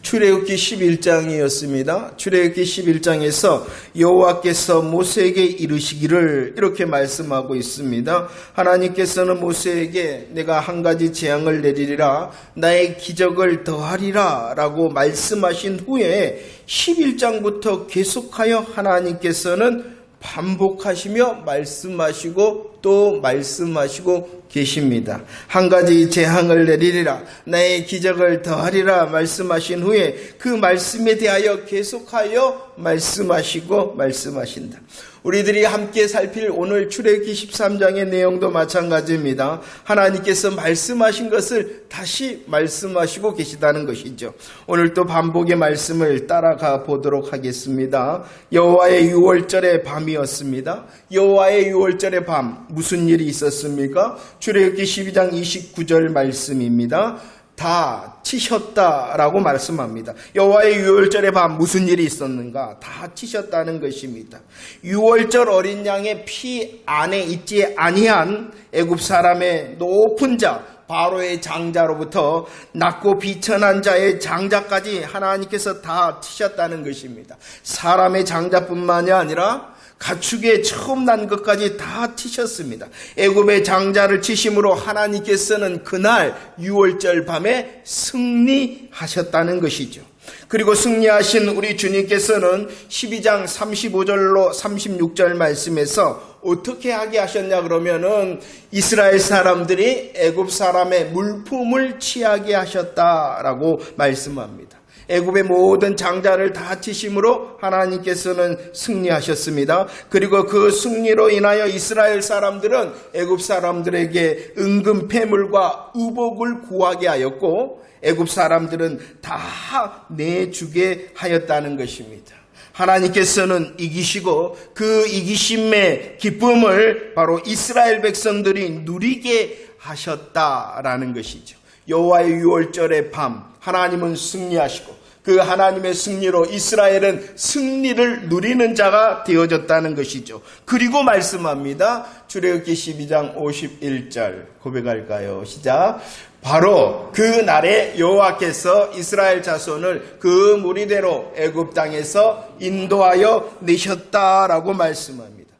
출애굽기 11장이었습니다. 출애굽기 11장에서 여호와께서 모세에게 이르시기를 이렇게 말씀하고 있습니다. 하나님께서는 모세에게 내가 한 가지 재앙을 내리리라 나의 기적을 더하리라 라고 말씀하신 후에 11장부터 계속하여 하나님께서는 반복하시며 말씀하시고 또 말씀하시고 계십니다. 한 가지 재앙을 내리리라 나의 기적을 더하리라 말씀하신 후에 그 말씀에 대하여 계속하여 말씀하시고 말씀하신다. 우리들이 함께 살필 오늘 출애굽기 13장의 내용도 마찬가지입니다. 하나님께서 말씀하신 것을 다시 말씀하시고 계시다는 것이죠. 오늘 또 반복의 말씀을 따라가 보도록 하겠습니다. 여호와의 유월절의 밤이었습니다. 여호와의 유월절의 밤 무슨 일이 있었습니까? 출애굽기 12장 29절 말씀입니다. 다 치셨다라고 말씀합니다. 여호와의 유월절의 밤 무슨 일이 있었는가? 다 치셨다는 것입니다. 유월절 어린 양의 피 안에 있지 아니한 애굽 사람의 높은 자 바로의 장자로부터 낮고 비천한 자의 장자까지 하나님께서 다 치셨다는 것입니다. 사람의 장자뿐만이 아니라 가축의 처음 난 것까지 다 치셨습니다. 애굽의 장자를 치심으로 하나님께서는 그날 유월절 밤에 승리하셨다는 것이죠. 그리고 승리하신 우리 주님께서는 12장 35절로 36절 말씀에서 어떻게 하게 하셨냐 그러면은 이스라엘 사람들이 애굽 사람의 물품을 취하게 하셨다라고 말씀합니다. 애굽의 모든 장자를 다 치심으로 하나님께서는 승리하셨습니다. 그리고 그 승리로 인하여 이스라엘 사람들은 애굽 사람들에게 은금 패물과 의복을 구하게 하였고 애굽 사람들은 다 내주게 하였다는 것입니다. 하나님께서는 이기시고 그 이기심의 기쁨을 바로 이스라엘 백성들이 누리게 하셨다라는 것이죠. 여호와의 유월절의 밤 하나님은 승리하시고 그 하나님의 승리로 이스라엘은 승리를 누리는 자가 되어졌다는 것이죠. 그리고 말씀합니다. 출애굽기 12장 51절 고백할까요? 시작. 바로 그 날에 여호와께서 이스라엘 자손을 그 무리대로 애굽 땅에서 인도하여 내셨다라고 말씀합니다.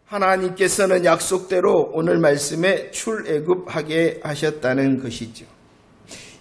하나님께서는 약속대로 오늘 말씀에 출애굽하게 하셨다는 것이죠.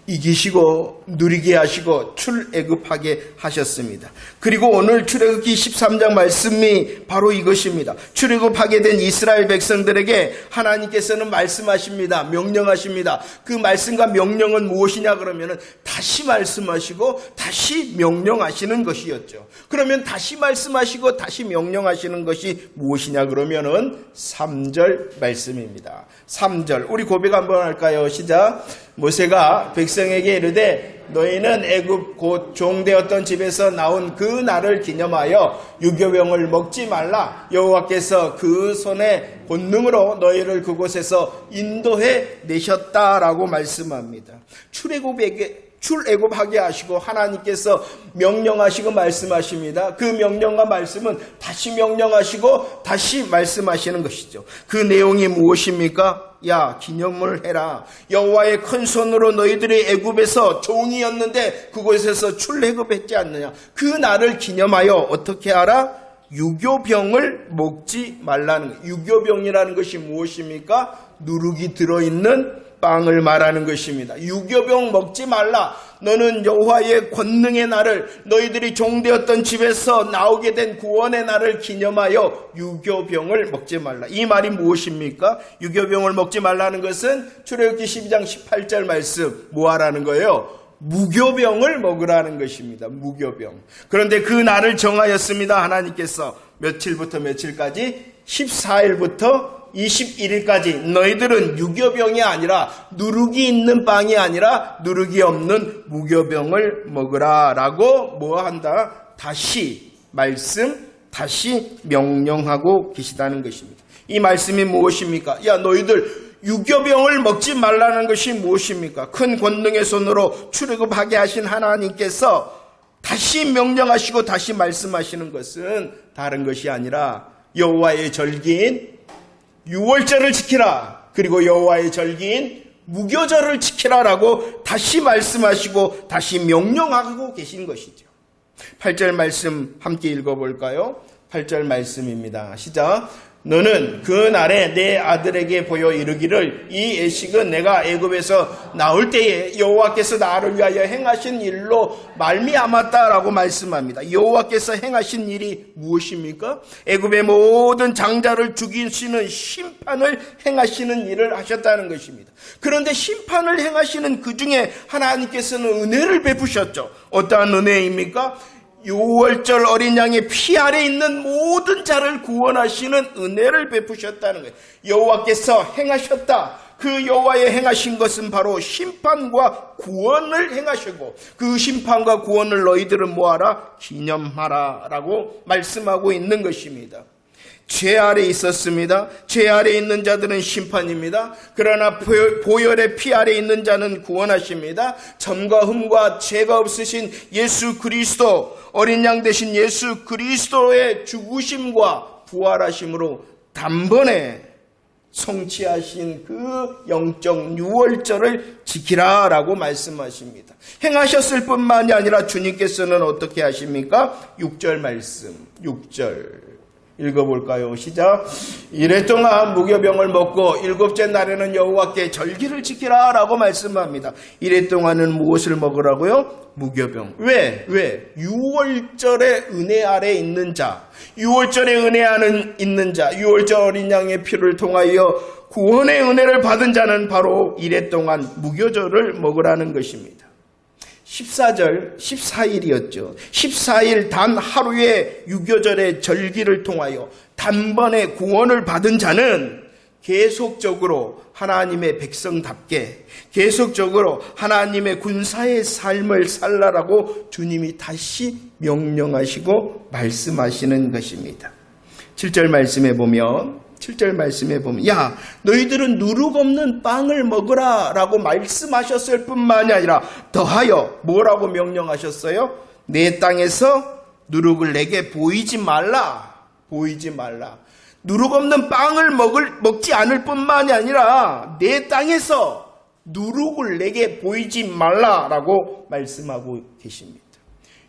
이기시고 누리게 하시고 출애굽하게 하셨습니다. 그리고 오늘 출애굽기 13장 말씀이 바로 이것입니다. 출애굽하게 된 이스라엘 백성들에게 하나님께서는 말씀하십니다. 명령하십니다. 그 말씀과 명령은 무엇이냐 그러면은 다시 말씀하시고 다시 명령하시는 것이었죠. 그러면 다시 말씀하시고 다시 명령하시는 것이 무엇이냐 그러면은 3절 말씀입니다. 3절 우리 고백 한번 할까요? 시작. 모세가 백성에게 이르되 너희는 애굽 곧 종되었던 집에서 나온 그 날을 기념하여 유교병을 먹지 말라. 여호와께서 그 손의 본능으로 너희를 그곳에서 인도해 내셨다라고 말씀합니다. 출애굽하게 하시고 하나님께서 명령하시고 말씀하십니다. 그 명령과 말씀은 다시 명령하시고 다시 말씀하시는 것이죠. 그 내용이 무엇입니까? 야, 기념을 해라. 여호와의 큰 손으로 너희들이 애굽에서 종이었는데 그곳에서 출애굽했지 않느냐. 그 날을 기념하여 어떻게 하라? 유교병을 먹지 말라는 거예요. 유교병이라는 것이 무엇입니까? 누룩이 들어있는 빵을 말하는 것입니다. 유교병 먹지 말라. 너는 여호와의 권능의 날을 너희들이 종되었던 집에서 나오게 된 구원의 날을 기념하여 유교병을 먹지 말라. 이 말이 무엇입니까? 유교병을 먹지 말라는 것은 출애굽기 12장 18절 말씀 뭐하라는 거예요? 무교병을 먹으라는 것입니다. 무교병. 그런데 그 날을 정하였습니다. 하나님께서 며칠부터 며칠까지? 14일부터 21일까지 너희들은 유교병이 아니라 누룩이 있는 빵이 아니라 누룩이 없는 무교병을 먹으라 라고 뭐한다? 다시 말씀, 다시 명령하고 계시다는 것입니다. 이 말씀이 무엇입니까? 야, 너희들 유교병을 먹지 말라는 것이 무엇입니까? 큰 권능의 손으로 출애굽하게 하신 하나님께서 다시 명령하시고 다시 말씀하시는 것은 다른 것이 아니라 여호와의 절기인 유월절을 지키라. 그리고 여호와의 절기인 무교절을 지키라라고 다시 말씀하시고 다시 명령하고 계신 것이죠. 8절 말씀 함께 읽어볼까요? 8절 말씀입니다. 시작. 너는 그 날에 내 아들에게 보여 이르기를 이 애식은 내가 애굽에서 나올 때에 여호와께서 나를 위하여 행하신 일로 말미암았다라고 말씀합니다. 여호와께서 행하신 일이 무엇입니까? 애굽의 모든 장자를 죽이시는 심판을 행하시는 일을 하셨다는 것입니다. 그런데 심판을 행하시는 그 중에 하나님께서는 은혜를 베푸셨죠. 어떠한 은혜입니까? 6월절 어린 양의 피 아래 있는 모든 자를 구원하시는 은혜를 베푸셨다는 거예요. 여호와께서 행하셨다. 그 여호와의 행하신 것은 바로 심판과 구원을 행하시고 그 심판과 구원을 너희들은 뭐하라? 기념하라 라고 말씀하고 있는 것입니다. 죄 아래 있었습니다. 죄 아래 있는 자들은 심판입니다. 그러나 보혈의 피 아래 있는 자는 구원하십니다. 점과 흠과 죄가 없으신 예수 그리스도, 어린 양 되신 예수 그리스도의 죽으심과 부활하심으로 단번에 성취하신 그 영적 유월절을 지키라 라고 말씀하십니다. 행하셨을 뿐만이 아니라 주님께서는 어떻게 하십니까? 6절 말씀, 6절 읽어볼까요? 시작. 이랫동안 무교병을 먹고 일곱째 날에는 여호와께 절기를 지키라 라고 말씀합니다. 이랫동안은 무엇을 먹으라고요? 무교병. 왜? 6월절의 은혜 아래 있는 자, 6월절의 은혜 안에 있는 자, 6월절 어린 양의 피를 통하여 구원의 은혜를 받은 자는 바로 이랫동안 무교절을 먹으라는 것입니다. 14절, 14일이었죠. 14일 단 하루의 유교절의 절기를 통하여 단번에 구원을 받은 자는 계속적으로 하나님의 백성답게 계속적으로 하나님의 군사의 삶을 살라라고 주님이 다시 명령하시고 말씀하시는 것입니다. 7절 말씀에 보면 야 너희들은 누룩 없는 빵을 먹으라 라고 말씀하셨을 뿐만이 아니라 더하여 뭐라고 명령하셨어요? 내 땅에서 누룩을 내게 보이지 말라. 누룩 없는 빵을 먹지 않을 뿐만이 아니라 내 땅에서 누룩을 내게 보이지 말라라고 말씀하고 계십니다.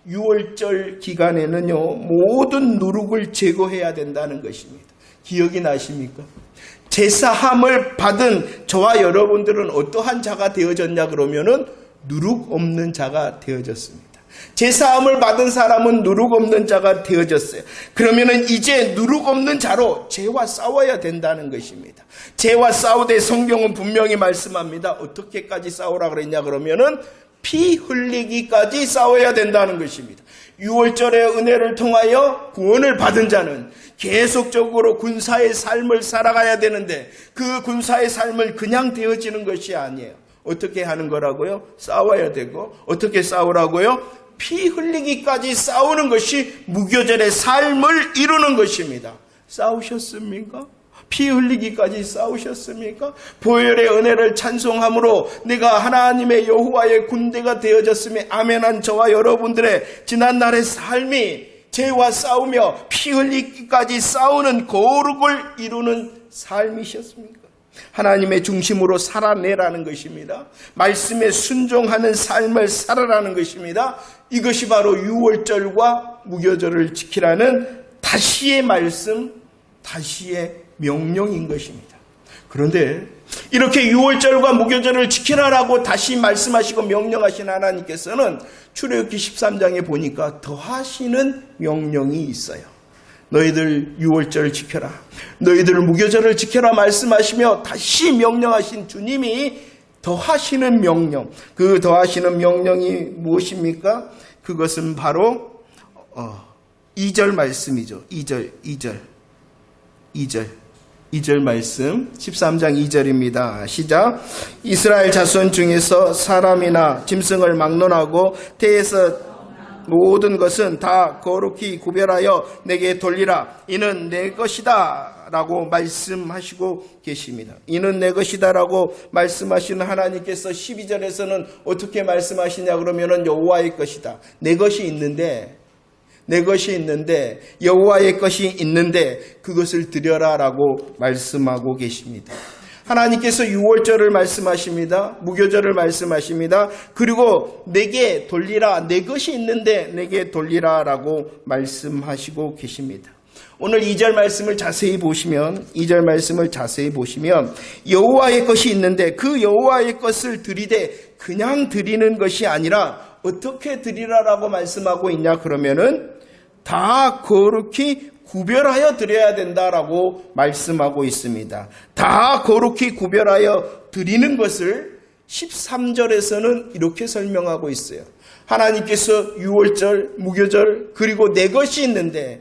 6월절 기간에는요 모든 누룩을 제거해야 된다는 것입니다. 기억이 나십니까? 제사함을 받은 저와 여러분들은 어떠한 자가 되어졌냐 그러면은 누룩 없는 자가 되어졌습니다. 제사함을 받은 사람은 누룩 없는 자가 되어졌어요. 그러면은 이제 누룩 없는 자로 죄와 싸워야 된다는 것입니다. 죄와 싸우되 성경은 분명히 말씀합니다. 어떻게까지 싸우라 그랬냐 그러면은 피 흘리기까지 싸워야 된다는 것입니다. 6월절의 은혜를 통하여 구원을 받은 자는 계속적으로 군사의 삶을 살아가야 되는데 그 군사의 삶을 그냥 되어지는 것이 아니에요. 어떻게 하는 거라고요? 싸워야 되고 어떻게 싸우라고요? 피 흘리기까지 싸우는 것이 무교절의 삶을 이루는 것입니다. 싸우셨습니까? 피 흘리기까지 싸우셨습니까? 보혈의 은혜를 찬송함으로 내가 하나님의 여호와의 군대가 되어졌음에 아멘한 저와 여러분들의 지난날의 삶이 죄와 싸우며 피 흘리기까지 싸우는 거룩을 이루는 삶이셨습니까? 하나님의 중심으로 살아내라는 것입니다. 말씀에 순종하는 삶을 살아라는 것입니다. 이것이 바로 6월절과 무교절을 지키라는 다시의 말씀, 다시의 명령인 것입니다. 그런데 이렇게 6월절과 무교절을 지키라라고 다시 말씀하시고 명령하신 하나님께서는 출애굽기 13장에 보니까 더하시는 명령이 있어요. 너희들 6월절 지켜라. 너희들 무교절을 지켜라 말씀하시며 다시 명령하신 주님이 더하시는 명령. 그 더하시는 명령이 무엇입니까? 그것은 바로 2절 말씀이죠. 2절 말씀 13장 2절입니다. 시작. 이스라엘 자손 중에서 사람이나 짐승을 막론하고 태에서 모든 것은 다 거룩히 구별하여 내게 돌리라. 이는 내 것이다 라고 말씀하시고 계십니다. 이는 내 것이다 라고 말씀하시는 하나님께서 12절에서는 어떻게 말씀하시냐 그러면은 여호와의 것이다. 내 것이 있는데 여호와의 것이 있는데 그것을 드려라 라고 말씀하고 계십니다. 하나님께서 유월절을 말씀하십니다. 무교절을 말씀하십니다. 그리고 내게 돌리라, 내 것이 있는데 내게 돌리라 라고 말씀하시고 계십니다. 오늘 2절 말씀을 자세히 보시면, 2절 말씀을 자세히 보시면 여호와의 것이 있는데 그 여호와의 것을 드리되 그냥 드리는 것이 아니라 어떻게 드리라라고 말씀하고 있냐 그러면은 다 거룩히 구별하여 드려야 된다라고 말씀하고 있습니다. 다 거룩히 구별하여 드리는 것을 13절에서는 이렇게 설명하고 있어요. 하나님께서 유월절, 무교절, 그리고 내 것이 있는데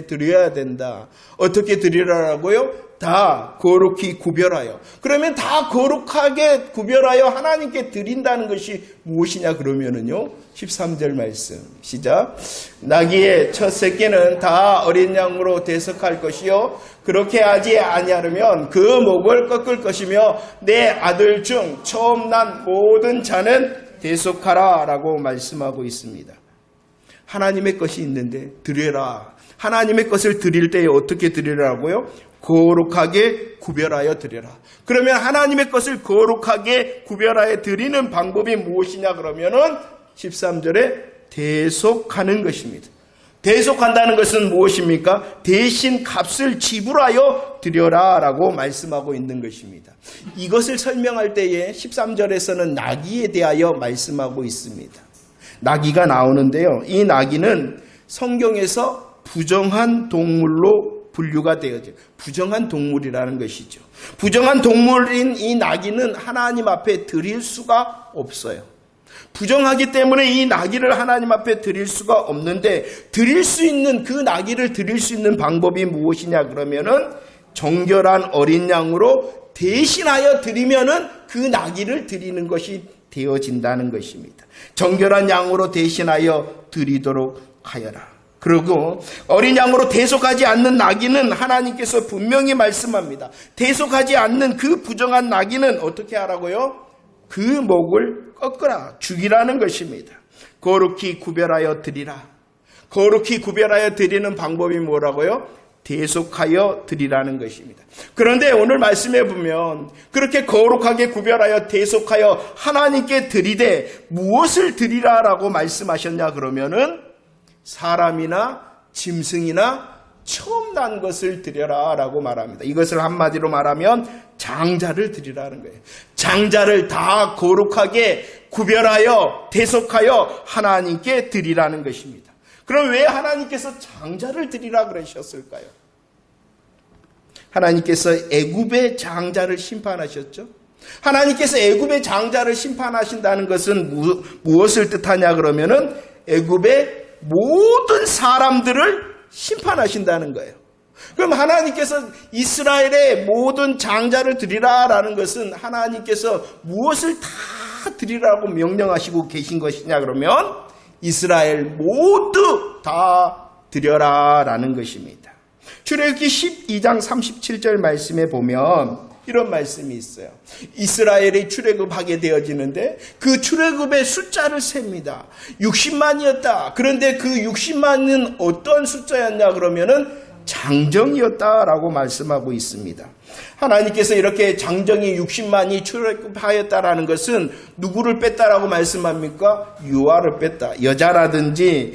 드려야 된다. 어떻게 드리라라고요? 다 거룩히 구별하여. 그러면 다 거룩하게 구별하여 하나님께 드린다는 것이 무엇이냐 그러면은요. 13절 말씀 시작. 나귀의 첫 새끼는 다 어린 양으로 대속할 것이요 그렇게 하지 아니하면 그 목을 꺾을 것이며 내 아들 중 처음 난 모든 자는 대속하라 라고 말씀하고 있습니다. 하나님의 것이 있는데 드려라. 하나님의 것을 드릴 때에 어떻게 드리라고요? 거룩하게 구별하여 드려라. 그러면 하나님의 것을 거룩하게 구별하여 드리는 방법이 무엇이냐 그러면은 13절에 대속하는 것입니다. 대속한다는 것은 무엇입니까? 대신 값을 지불하여 드려라 라고 말씀하고 있는 것입니다. 이것을 설명할 때에 13절에서는 나귀에 대하여 말씀하고 있습니다. 나귀가 나오는데요. 이 나귀는 성경에서 부정한 동물로 분류가 되어져요. 부정한 동물이라는 것이죠. 부정한 동물인 이 나귀는 하나님 앞에 드릴 수가 없어요. 부정하기 때문에 이 나귀를 하나님 앞에 드릴 수가 없는데 드릴 수 있는 그 나귀를 드릴 수 있는 방법이 무엇이냐 그러면은 정결한 어린 양으로 대신하여 드리면은 그 나귀를 드리는 것이 되어진다는 것입니다. 정결한 양으로 대신하여 드리도록 하여라. 그리고 어린 양으로 대속하지 않는 나귀는 하나님께서 분명히 말씀합니다. 대속하지 않는 그 부정한 나귀는 어떻게 하라고요? 그 목을 꺾으라, 죽이라는 것입니다. 거룩히 구별하여 드리라. 거룩히 구별하여 드리는 방법이 뭐라고요? 대속하여 드리라는 것입니다. 그런데 오늘 말씀해 보면 그렇게 거룩하게 구별하여 대속하여 하나님께 드리되 무엇을 드리라라고 말씀하셨냐 그러면은 사람이나 짐승이나 처음 난 것을 드려라 라고 말합니다. 이것을 한마디로 말하면 장자를 드리라는 거예요. 장자를 다 거룩하게 구별하여 대속하여 하나님께 드리라는 것입니다. 그럼 왜 하나님께서 장자를 드리라 그러셨을까요? 하나님께서 애굽의 장자를 심판하셨죠. 하나님께서 애굽의 장자를 심판하신다는 것은 무엇을 뜻하냐 그러면은 애굽의 모든 사람들을 심판하신다는 거예요. 그럼 하나님께서 이스라엘의 모든 장자를 드리라라는 것은 하나님께서 무엇을 다 드리라고 명령하시고 계신 것이냐 그러면 이스라엘 모두 다 드려라라는 것입니다. 출애굽기 12장 37절 말씀에 보면 이런 말씀이 있어요. 이스라엘이 출애굽하게 되어지는데 그 출애굽의 숫자를 셉니다. 60만이었다. 그런데 그 60만은 어떤 숫자였냐 그러면은 장정이었다라고 말씀하고 있습니다. 하나님께서 이렇게 장정이 60만이 출애굽하였다라는 것은 누구를 뺐다라고 말씀합니까? 유아를 뺐다. 여자라든지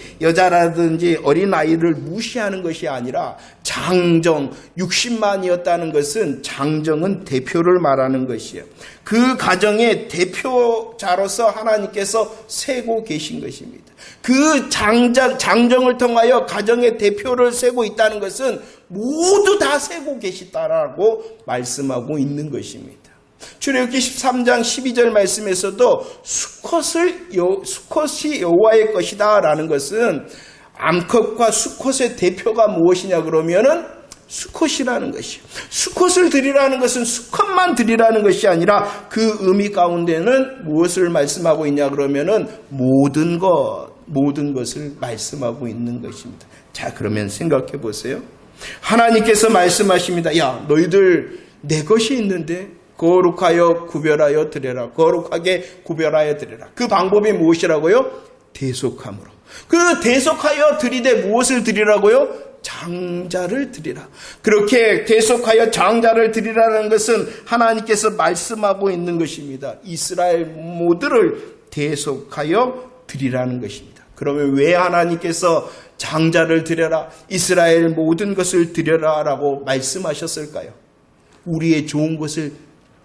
어린아이를 무시하는 것이 아니라 장정 60만이었다는 것은 장정은 대표를 말하는 것이에요. 그 가정의 대표자로서 하나님께서 세고 계신 것입니다. 그 장정을 통하여 가정의 대표를 세고 있다는 것은 모두 다 세고 계시다라고 말씀하고 있는 것입니다. 출애굽기 13장 12절 말씀에서도 수컷이 여호와의 것이다 라는 것은 암컷과 수컷의 대표가 무엇이냐 그러면은 수컷이라는 것이요. 수컷을 드리라는 것은 수컷만 드리라는 것이 아니라 그 의미 가운데는 무엇을 말씀하고 있냐 그러면은 모든 것을 말씀하고 있는 것입니다. 자, 그러면 생각해 보세요. 하나님께서 말씀하십니다. 야, 너희들 내 것이 있는데 거룩하여 구별하여 드려라. 거룩하게 구별하여 드려라. 그 방법이 무엇이라고요? 대속함으로. 그 대속하여 드리되 무엇을 드리라고요? 장자를 드리라. 그렇게 계속하여 장자를 드리라는 것은 하나님께서 말씀하고 있는 것입니다. 이스라엘 모두를 계속하여 드리라는 것입니다. 그러면 왜 하나님께서 장자를 드려라, 이스라엘 모든 것을 드려라 라고 말씀하셨을까요? 우리의 좋은 것을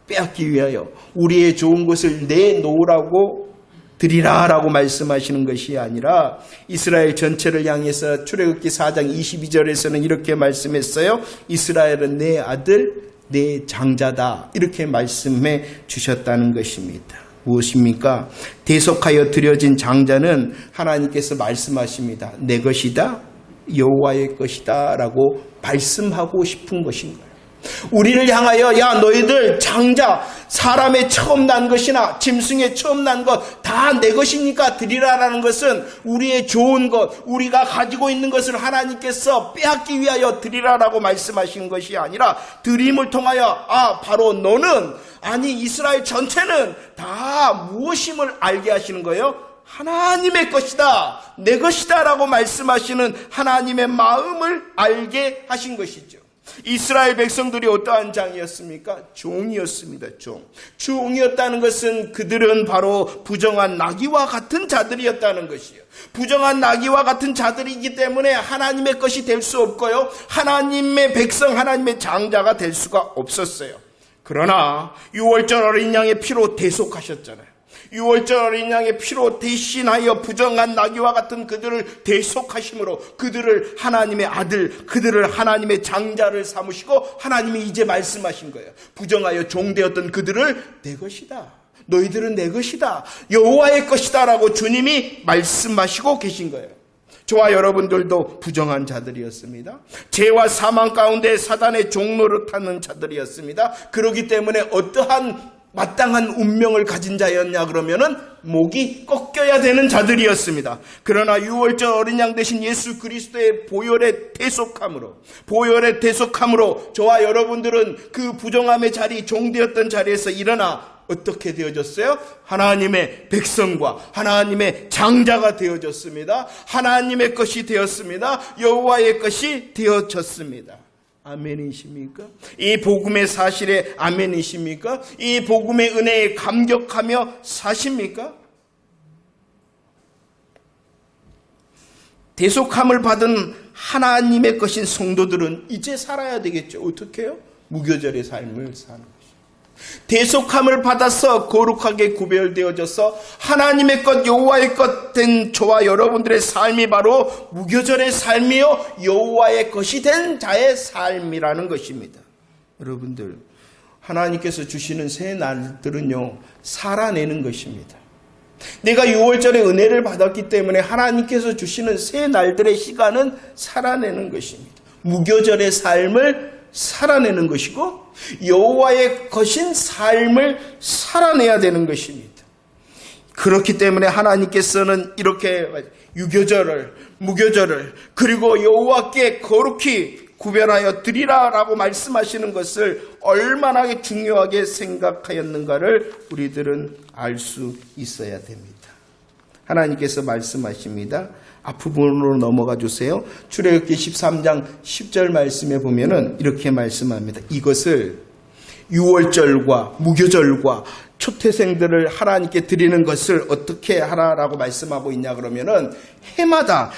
빼앗기 위하여, 우리의 좋은 것을 내놓으라고 드리라 라고 말씀하시는 것이 아니라 이스라엘 전체를 향해서 출애굽기 4장 22절에서는 이렇게 말씀했어요. 이스라엘은 내 아들, 내 장자다, 이렇게 말씀해 주셨다는 것입니다. 무엇입니까? 대속하여 드려진 장자는 하나님께서 말씀하십니다. 내 것이다, 여호와의 것이다 라고 말씀하고 싶은 것인 거예요. 우리를 향하여 야 너희들 장자, 사람의 처음 난 것이나 짐승의 처음 난 것 다 내 것이니까 드리라라는 것은 우리의 좋은 것, 우리가 가지고 있는 것을 하나님께서 빼앗기 위하여 드리라라고 말씀하신 것이 아니라 드림을 통하여 바로 너는, 아니 이스라엘 전체는 다 무엇임을 알게 하시는 거예요. 하나님의 것이다, 내 것이다 라고 말씀하시는 하나님의 마음을 알게 하신 것이죠. 이스라엘 백성들이 어떠한 장이었습니까? 종이었습니다. 종이었다는 것은 그들은 바로 부정한 나귀와 같은 자들이었다는 것이에요. 부정한 나귀와 같은 자들이기 때문에 하나님의 것이 될 수 없고요, 하나님의 백성, 하나님의 장자가 될 수가 없었어요. 그러나 6월절 어린 양의 피로 대속하셨잖아요. 6월절 어린 양의 피로 대신하여 부정한 나귀와 같은 그들을 대속하심으로 그들을 하나님의 아들, 그들을 하나님의 장자를 삼으시고 하나님이 이제 말씀하신 거예요. 부정하여 종되었던 그들을 내 것이다, 너희들은 내 것이다, 여호와의 것이다 라고 주님이 말씀하시고 계신 거예요. 저와 여러분들도 부정한 자들이었습니다. 죄와 사망 가운데 사단의 종노릇하는 자들이었습니다. 그렇기 때문에 어떠한 마땅한 운명을 가진 자였냐 그러면은 목이 꺾여야 되는 자들이었습니다. 그러나 6월절 어린 양 대신 예수 그리스도의 보혈의 대속함으로 저와 여러분들은 그 부정함의 자리, 종되었던 자리에서 일어나 어떻게 되어졌어요? 하나님의 백성과 하나님의 장자가 되어졌습니다. 하나님의 것이 되었습니다. 여호와의 것이 되어졌습니다. 아멘이십니까? 이 복음의 사실에 아멘이십니까? 이 복음의 은혜에 감격하며 사십니까? 대속함을 받은 하나님의 것인 성도들은 이제 살아야 되겠죠. 어떻게 해요? 무교절의 삶을 사는 것이죠. 대속함을 받아서 거룩하게 구별되어져서 하나님의 것, 여호와의 것 된 저와 여러분들의 삶이 바로 무교절의 삶이요 여호와의 것이 된 자의 삶이라는 것입니다. 여러분들, 하나님께서 주시는 새 날들은요 살아내는 것입니다. 내가 6월절의 은혜를 받았기 때문에 하나님께서 주시는 새 날들의 시간은 살아내는 것입니다. 무교절의 삶을 살아내는 것이고 여호와의 것인 삶을 살아내야 되는 것입니다. 그렇기 때문에 하나님께서는 이렇게 유교절을, 무교절을, 그리고 여호와께 거룩히 구별하여 드리라라고 말씀하시는 것을 얼마나 중요하게 생각하였는가를 우리들은 알 수 있어야 됩니다. 하나님께서 말씀하십니다. 앞부분으로 넘어가 주세요. 출애굽기 13장 10절 말씀에 보면은 이렇게 말씀합니다. 이것을 6월절과 무교절과 초태생들을 하나님께 드리는 것을 어떻게 하라라고 말씀하고 있냐 그러면은 해마다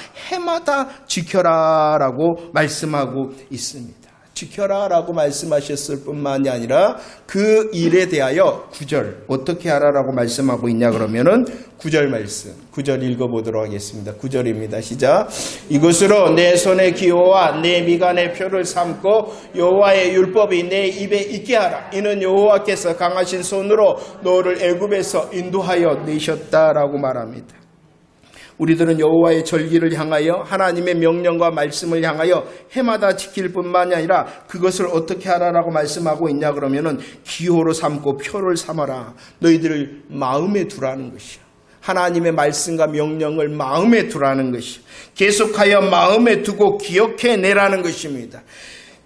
지켜라라고 말씀하고 있습니다. 지켜라라고 말씀하셨을 뿐만이 아니라 그 일에 대하여 9절 어떻게 하라라고 말씀하고 있냐 그러면은 9절 말씀, 9절 읽어보도록 하겠습니다. 9절입니다. 시작. 이것으로 내 손의 기호와 내 미간의 표를 삼고 여호와의 율법이 내 입에 있게 하라. 이는 여호와께서 강하신 손으로 너를 애굽에서 인도하여 내셨다라고 말합니다. 우리들은 여호와의 절기를 향하여 하나님의 명령과 말씀을 향하여 해마다 지킬 뿐만이 아니라 그것을 어떻게 하라라고 말씀하고 있냐 그러면은 기호로 삼고 표를 삼아라. 너희들을 마음에 두라는 것이야. 하나님의 말씀과 명령을 마음에 두라는 것이 계속하여 마음에 두고 기억해내라는 것입니다.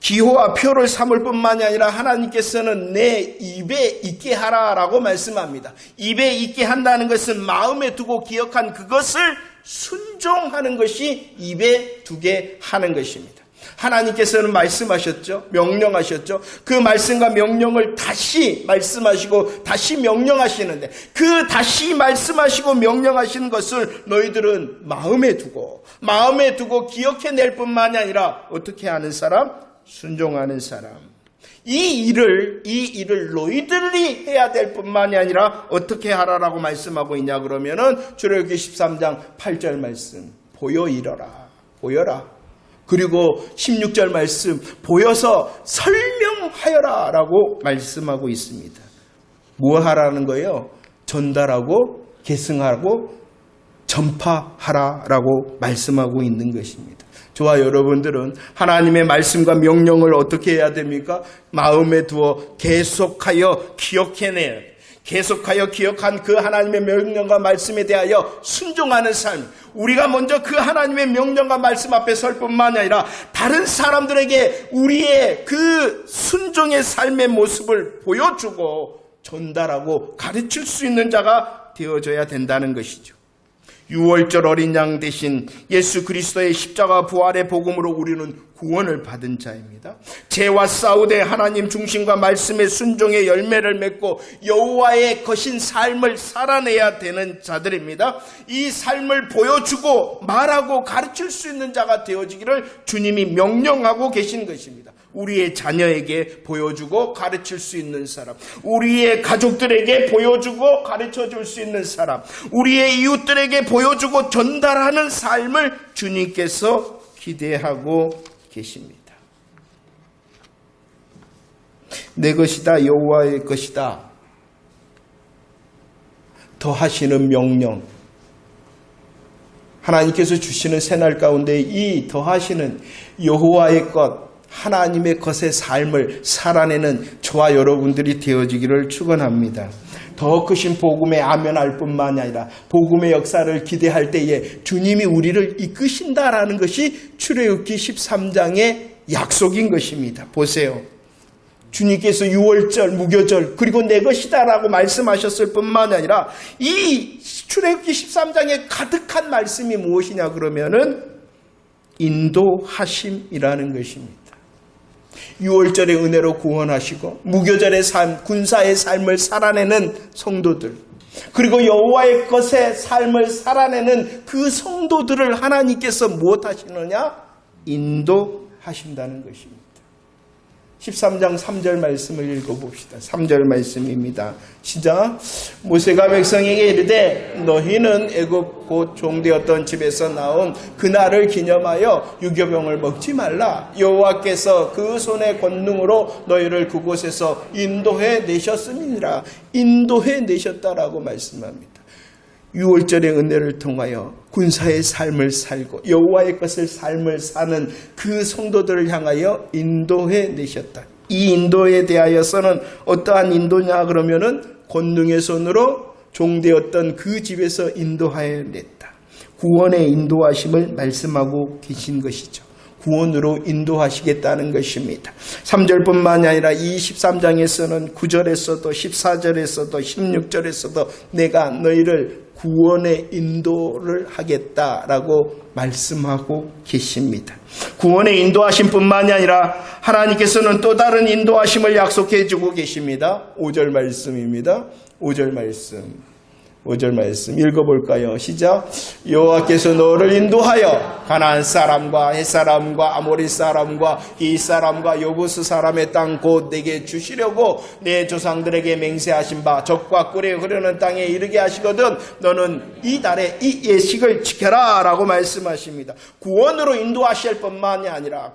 기호와 표를 삼을 뿐만이 아니라 하나님께서는 내 입에 있게 하라라고 말씀합니다. 입에 있게 한다는 것은 마음에 두고 기억한 그것을 순종하는 것이 입에 두게 하는 것입니다. 하나님께서는 말씀하셨죠. 명령하셨죠. 그 말씀과 명령을 다시 말씀하시고 다시 명령하시는데 그 다시 말씀하시고 명령하시는 것을 너희들은 마음에 두고 기억해낼 뿐만이 아니라 어떻게 하는 사람? 순종하는 사람. 이 일을 너희들이 해야 될 뿐만이 아니라 어떻게 하라라고 말씀하고 있냐 그러면은 출애굽기 13장 8절 말씀. 보여 보여라. 그리고 16절 말씀 보여서 설명하여라 라고 말씀하고 있습니다. 뭐 하라는 거예요? 전달하고 계승하고 전파하라 라고 말씀하고 있는 것입니다. 저와 여러분들은 하나님의 말씀과 명령을 어떻게 해야 됩니까? 마음에 두어 계속하여 기억해내요. 계속하여 기억한 그 하나님의 명령과 말씀에 대하여 순종하는 삶. 우리가 먼저 그 하나님의 명령과 말씀 앞에 설 뿐만 아니라 다른 사람들에게 우리의 그 순종의 삶의 모습을 보여주고 전달하고 가르칠 수 있는 자가 되어져야 된다는 것이죠. 6월절 어린 양 대신 예수 그리스도의 십자가 부활의 복음으로 우리는 구원을 받은 자입니다. 죄와 싸우되 하나님 중심과 말씀의 순종의 열매를 맺고 여호와의 거신 삶을 살아내야 되는 자들입니다. 이 삶을 보여주고 말하고 가르칠 수 있는 자가 되어지기를 주님이 명령하고 계신 것입니다. 우리의 자녀에게 보여주고 가르칠 수 있는 사람, 우리의 가족들에게 보여주고 가르쳐줄 수 있는 사람, 우리의 이웃들에게 보여주고 전달하는 삶을 주님께서 기대하고 계십니다. 내 것이다, 여호와의 것이다 더하시는 명령, 하나님께서 주시는 새날 가운데 이 더하시는 여호와의 것, 하나님의 것의 삶을 살아내는 저와 여러분들이 되어지기를 축원합니다. 더 크신 복음에 아멘할 뿐만이 아니라 복음의 역사를 기대할 때에 주님이 우리를 이끄신다라는 것이 출애굽기 13장의 약속인 것입니다. 보세요. 주님께서 6월절, 무교절 그리고 내 것이다라고 말씀하셨을 뿐만이 아니라 이 출애굽기 13장에 가득한 말씀이 무엇이냐 그러면은 인도하심이라는 것입니다. 6월절의 은혜로 구원하시고 무교절의 삶, 군사의 삶을 살아내는 성도들, 그리고 여호와의 것의 삶을 살아내는 그 성도들을 하나님께서 무엇 하시느냐? 인도하신다는 것입니다. 13장 3절 말씀을 읽어봅시다. 3절 말씀입니다. 시작. 모세가 백성에게 이르되 너희는 애굽 곧 종되었던 집에서 나온 그날을 기념하여 유교병을 먹지 말라. 여호와께서 그 손의 권능으로 너희를 그곳에서 인도해 내셨음이니라. 인도해 내셨다라고 말씀합니다. 6월절의 은혜를 통하여 군사의 삶을 살고 여호와의 것을 삶을 사는 그 성도들을 향하여 인도해 내셨다. 이 인도에 대하여서는 어떠한 인도냐 그러면은 권능의 손으로 종되었던 그 집에서 인도하여 냈다. 구원의 인도하심을 말씀하고 계신 것이죠. 구원으로 인도하시겠다는 것입니다. 3절뿐만이 아니라 이 13장에서는 9절에서도 14절에서도 16절에서도 내가 너희를 구원의 인도를 하겠다라고 말씀하고 계십니다. 구원의 인도하심 뿐만이 아니라 하나님께서는 또 다른 인도하심을 약속해 주고 계십니다. 5절 말씀입니다. 5절 말씀 읽어볼까요? 시작. 여호와께서 너를 인도하여 가나안 사람과 헷 사람과 아모리 사람과 이 사람과 여부스 사람의 땅 곧 내게 주시려고 내 조상들에게 맹세하신 바 적과 꿀이 흐르는 땅에 이르게 하시거든 너는 이 달에 이 예식을 지켜라 라고 말씀하십니다. 구원으로 인도하실 뿐만이 아니라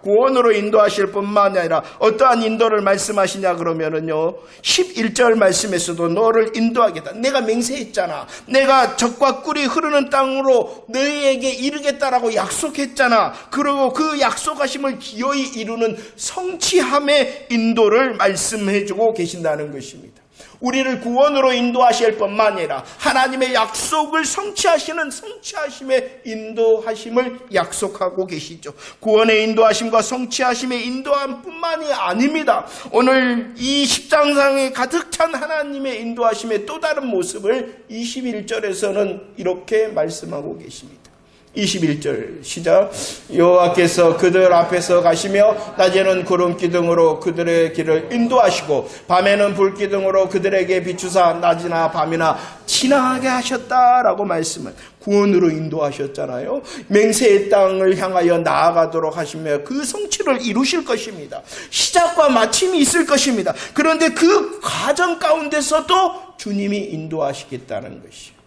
어떠한 인도를 말씀하시냐 그러면은요 11절 말씀에서도 너를 인도하겠다. 내가 맹세했잖아. 내가 적과 꿀이 흐르는 땅으로 너희에게 이르겠다라고 약속했잖아. 그리고 그 약속하심을 기어이 이루는 성취함의 인도를 말씀해주고 계신다는 것입니다. 우리를 구원으로 인도하실 뿐만 아니라 하나님의 약속을 성취하심의 인도하심을 약속하고 계시죠. 구원의 인도하심과 성취하심의 인도함 뿐만이 아닙니다. 오늘 이 10장상에 가득 찬 하나님의 인도하심의 또 다른 모습을 21절에서는 이렇게 말씀하고 계십니다. 21절 시작. 여호와께서 그들 앞에서 가시며 낮에는 구름 기둥으로 그들의 길을 인도하시고 밤에는 불 기둥으로 그들에게 비추사 낮이나 밤이나 지나가게 하셨다라고 말씀을 구원으로 인도하셨잖아요. 맹세의 땅을 향하여 나아가도록 하시며 그 성취를 이루실 것입니다. 시작과 마침이 있을 것입니다. 그런데 그 과정 가운데서도 주님이 인도하시겠다는 것이요.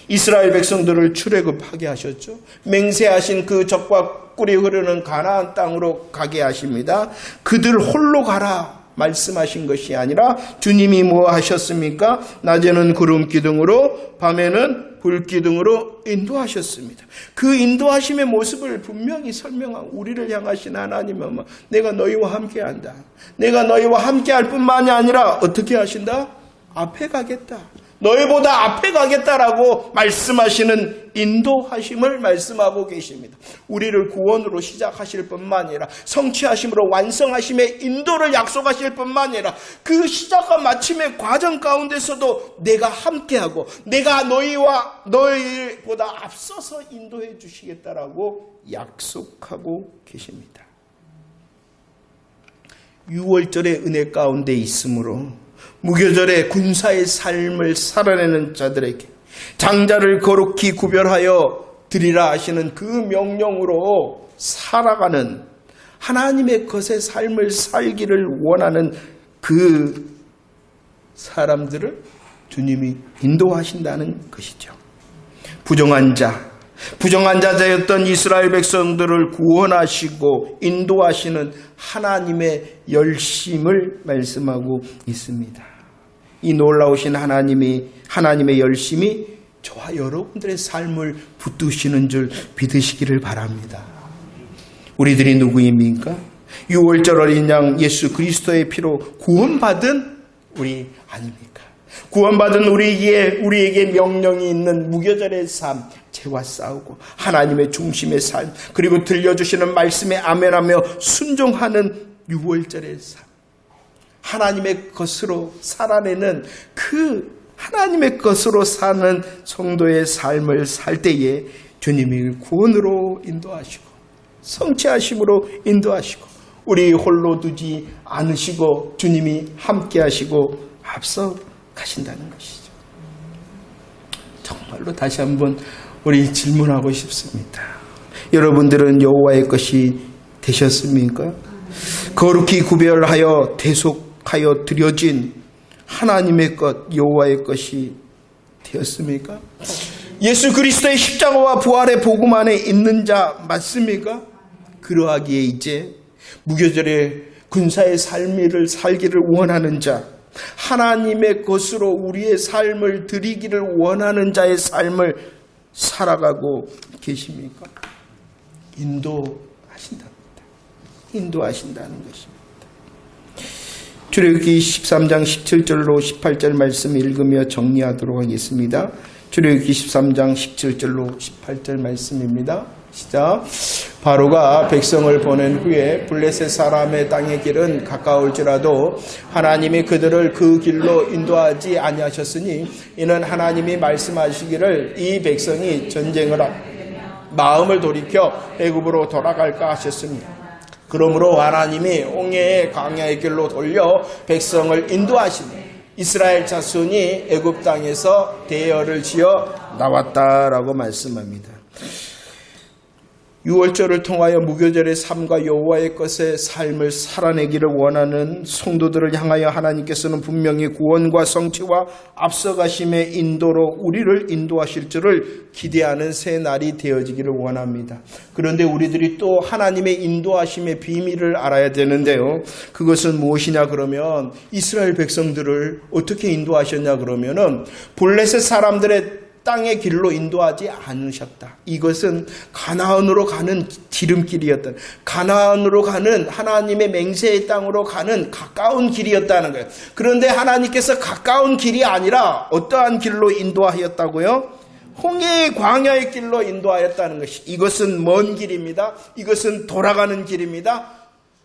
이스라엘 백성들을 출애굽하게 하셨죠. 맹세하신 그 적과 꿀이 흐르는 가나안 땅으로 가게 하십니다. 그들 홀로 가라 말씀하신 것이 아니라 주님이 뭐 하셨습니까? 낮에는 구름 기둥으로 밤에는 불 기둥으로 인도하셨습니다. 그 인도하심의 모습을 분명히 설명하고 우리를 향하신 하나님은 내가 너희와 함께한다. 내가 너희와 함께할 뿐만이 아니라 어떻게 하신다? 앞에 가겠다. 너희보다 앞에 가겠다라고 말씀하시는 인도하심을 말씀하고 계십니다. 우리를 구원으로 시작하실 뿐만 아니라 성취하심으로 완성하심의 인도를 약속하실 뿐만 아니라 그 시작과 마침의 과정 가운데서도 내가 함께하고 내가 너희보다 앞서서 인도해 주시겠다라고 약속하고 계십니다. 6월절의 은혜 가운데 있으므로 무교절의 군사의 삶을 살아내는 자들에게 장자를 거룩히 구별하여 드리라 하시는 그 명령으로 살아가는 하나님의 것의 삶을 살기를 원하는 그 사람들을 주님이 인도하신다는 것이죠. 부정한 자였던 이스라엘 백성들을 구원하시고 인도하시는 하나님의 열심을 말씀하고 있습니다. 이 놀라우신 하나님의 열심이 저와 여러분들의 삶을 붙드시는 줄 믿으시기를 바랍니다. 우리들이 누구입니까? 6월절 어린 양 예수 그리스도의 피로 구원받은 우리 아닙니까? 구원받은 우리에게 명령이 있는 무교절의 삶, 죄와 싸우고 하나님의 중심의 삶, 그리고 들려주시는 말씀에 아멘하며 순종하는 6월절의 삶, 하나님의 것으로 살아내는 그 하나님의 것으로 사는 성도의 삶을 살 때에 주님이 구원으로 인도하시고 성취하심으로 인도하시고 우리 홀로 두지 않으시고 주님이 함께 하시고 앞서 가신다는 것이죠. 정말로 다시 한번 우리 질문하고 싶습니다. 여러분들은 여호와의 것이 되셨습니까? 거룩히 구별하여 대속하여 드려진 하나님의 것, 여호와의 것이 되었습니까? 예수 그리스도의 십자가와 부활의 복음 안에 있는 자 맞습니까? 그러하기에 이제 무교절의 군사의 삶을 살기를 원하는 자, 하나님의 것으로 우리의 삶을 드리기를 원하는 자의 삶을 살아가고 계십니까? 인도하신다는 것입니다. 출애굽기 13장 17절로 18절 말씀 읽으며 정리하도록 하겠습니다. 출애굽기 13장 17절로 18절 말씀입니다. 시작. 바로가 백성을 보낸 후에 블레셋 사람의 땅의 길은 가까울지라도 하나님이 그들을 그 길로 인도하지 아니하셨으니 이는 하나님이 말씀하시기를 이 백성이 전쟁을 마음을 돌이켜 애굽으로 돌아갈까 하셨습니다. 그러므로 하나님이 홍해의 광야의 길로 돌려 백성을 인도하시니 이스라엘 자손이 애굽 땅에서 대열을 지어 나왔다라고 말씀합니다. 6월절을 통하여 무교절의 삶과 여호와의 것의 삶을 살아내기를 원하는 성도들을 향하여 하나님께서는 분명히 구원과 성취와 앞서가심의 인도로 우리를 인도하실 줄을 기대하는 새 날이 되어지기를 원합니다. 그런데 우리들이 또 하나님의 인도하심의 비밀을 알아야 되는데요. 그것은 무엇이냐 그러면 이스라엘 백성들을 어떻게 인도하셨냐 그러면은 블레셋 사람들의 땅의 길로 인도하지 않으셨다. 이것은 가나안으로 가는 지름길이었던, 가나안으로 가는 하나님의 맹세의 땅으로 가는 가까운 길이었다는 거예요. 그런데 하나님께서 가까운 길이 아니라 어떠한 길로 인도하였다고요? 홍해의 광야의 길로 인도하였다는 것이, 이것은 먼 길입니다. 이것은 돌아가는 길입니다.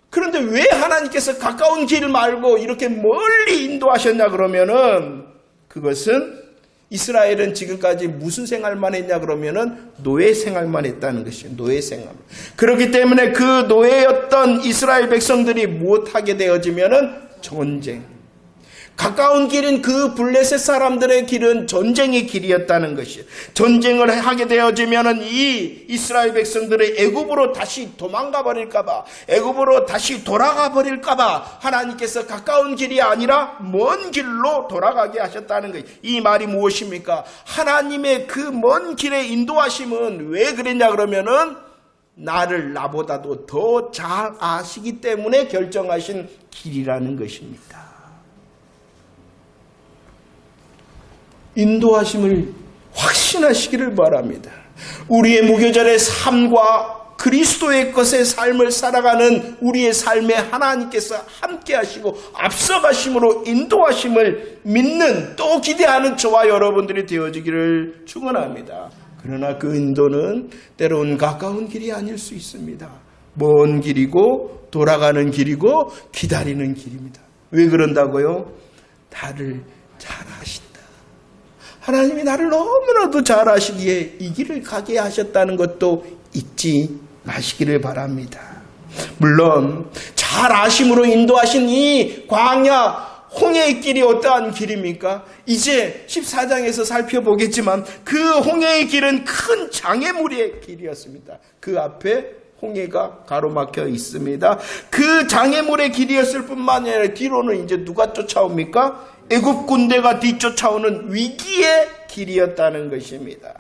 그런데 왜 하나님께서 가까운 길 말고 이렇게 멀리 인도하셨냐 그러면은 그것은 이스라엘은 지금까지 무슨 생활만 했냐 그러면은 노예 생활만 했다는 것이에요. 노예 생활. 그렇기 때문에 그 노예였던 이스라엘 백성들이 무엇하게 되어지면은 전쟁. 가까운 길인 그 블레셋 사람들의 길은 전쟁의 길이었다는 것이에요. 전쟁을 하게 되어지면은 이 이스라엘 백성들의 애굽으로 다시 도망가 버릴까봐, 애굽으로 다시 돌아가 버릴까봐 하나님께서 가까운 길이 아니라 먼 길로 돌아가게 하셨다는 거예요. 이 말이 무엇입니까? 하나님의 그 먼 길의 인도하심은 왜 그랬냐 그러면은 나보다도 더 잘 아시기 때문에 결정하신 길이라는 것입니다. 인도하심을 확신하시기를 바랍니다. 우리의 무교절의 삶과 그리스도의 것의 삶을 살아가는 우리의 삶에 하나님께서 함께 하시고 앞서가심으로 인도하심을 믿는 또 기대하는 저와 여러분들이 되어지기를 축원합니다. 그러나 그 인도는 때로는 가까운 길이 아닐 수 있습니다. 먼 길이고 돌아가는 길이고 기다리는 길입니다. 왜 그런다고요? 나를 잘 아신다. 하나님이 나를 너무나도 잘 아시기에 이 길을 가게 하셨다는 것도 잊지 마시기를 바랍니다. 물론 잘 아심으로 인도하신 이 광야 홍해의 길이 어떠한 길입니까? 이제 14장에서 살펴보겠지만 그 홍해의 길은 큰 장애물의 길이었습니다. 그 앞에 홍해가 가로막혀 있습니다. 그 장애물의 길이었을 뿐만 아니라 뒤로는 이제 누가 쫓아옵니까? 애굽 군대가 뒤쫓아오는 위기의 길이었다는 것입니다.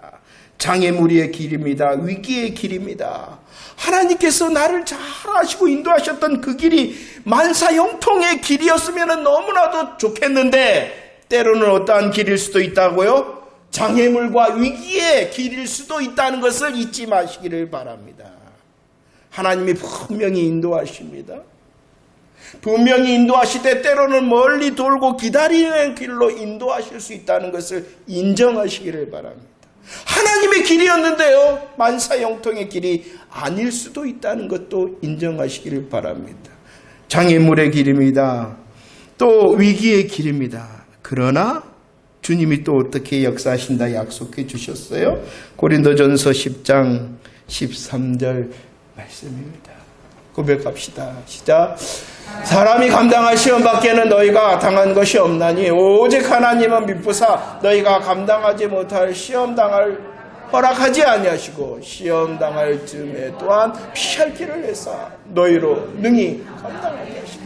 장애물의 길입니다. 위기의 길입니다. 하나님께서 나를 잘 아시고 인도하셨던 그 길이 만사형통의 길이었으면 너무나도 좋겠는데 때로는 어떠한 길일 수도 있다고요? 장애물과 위기의 길일 수도 있다는 것을 잊지 마시기를 바랍니다. 하나님이 분명히 인도하십니다. 분명히 인도하시되 때로는 멀리 돌고 기다리는 길로 인도하실 수 있다는 것을 인정하시기를 바랍니다. 하나님의 길이었는데요, 만사형통의 길이 아닐 수도 있다는 것도 인정하시기를 바랍니다. 장애물의 길입니다. 또 위기의 길입니다. 그러나 주님이 또 어떻게 역사하신다 약속해 주셨어요? 고린도전서 10장 13절 말씀입니다. 고백합시다. 시작. 사람이 감당할 시험 밖에는 너희가 당한 것이 없나니 오직 하나님은 미쁘사 너희가 감당하지 못할 시험 당할 허락하지 아니하시고 시험 당할 즈음에 또한 피할 길을 내사 너희로 능히 감당하게 하시다.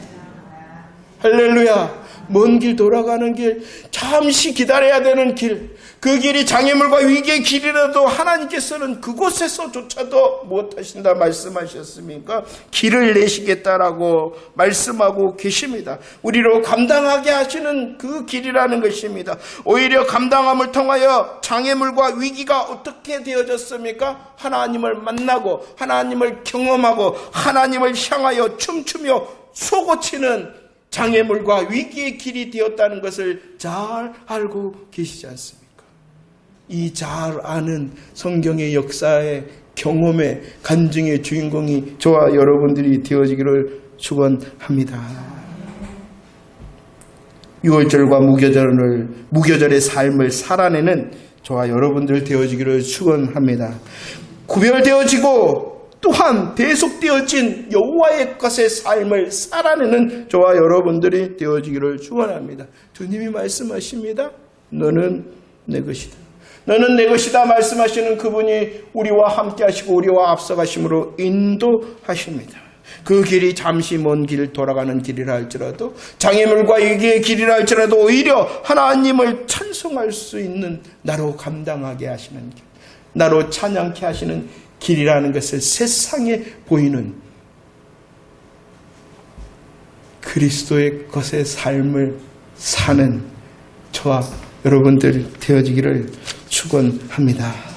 할렐루야. 먼 길 돌아가는 길, 잠시 기다려야 되는 길, 그 길이 장애물과 위기의 길이라도 하나님께서는 그곳에서조차도 무엇하신다 말씀하셨습니까? 길을 내시겠다라고 말씀하고 계십니다. 우리로 감당하게 하시는 그 길이라는 것입니다. 오히려 감당함을 통하여 장애물과 위기가 어떻게 되어졌습니까? 하나님을 만나고 하나님을 경험하고 하나님을 향하여 춤추며 솟구치는 장애물과 위기의 길이 되었다는 것을 잘 알고 계시지 않습니까? 이 잘 아는 성경의 역사의 경험의 간증의 주인공이 저와 여러분들이 되어지기를 축원합니다. 6월절과 무교절의 삶을 살아내는 저와 여러분들 되어지기를 축원합니다. 구별되어지고 또한 대속되어진 여호와의 것의 삶을 살아내는 저와 여러분들이 되어지기를 축원합니다. 주님이 말씀하십니다. 너는 내 것이다. 너는 내 것이다 말씀하시는 그분이 우리와 함께 하시고 우리와 앞서가심으로 인도하십니다. 그 길이 잠시 먼 길 돌아가는 길이라 할지라도 장애물과 위기의 길이라 할지라도 오히려 하나님을 찬송할 수 있는 나로 감당하게 하시는 길, 나로 찬양케 하시는 길이라는 것을 세상에 보이는 그리스도의 것의 삶을 사는 저와 여러분들 되어지기를 축원합니다.